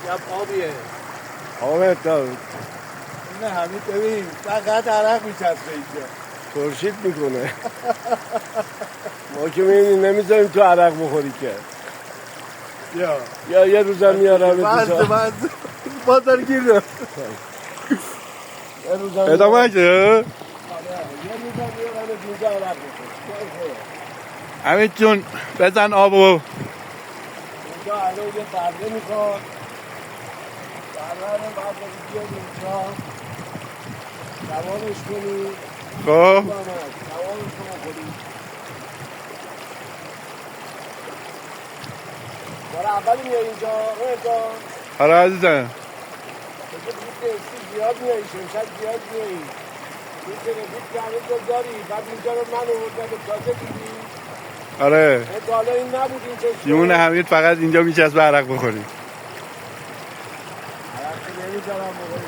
شب آبیه آمد داود نه همین ببین فقط عرق میچسبه اینجا ترشید میکنه ما که میبینیم نمیذاریم تو عرق بخوری که یا یه روزم میارم بازار گیر رو ادامه که یه روزم میارم اینجا عرق بخوری حمید جون بزن آبو اینجا الان یه برده میخواد برده رو باید بیاد اینجا دوانش کنی خب دوانش کنی باره اولی میای اینجا اینجا آره عزیزم بگه بگید زیاد میایی شمشک زیاد میایی این تلفیت که همه جا داری بعد اینجا رو من آوردم به تازه دیدی آره تا حالا این نبود اینجا جون حمید فقط اینجا میچسبه عرق بخوری عرق که نمیذارم بخوری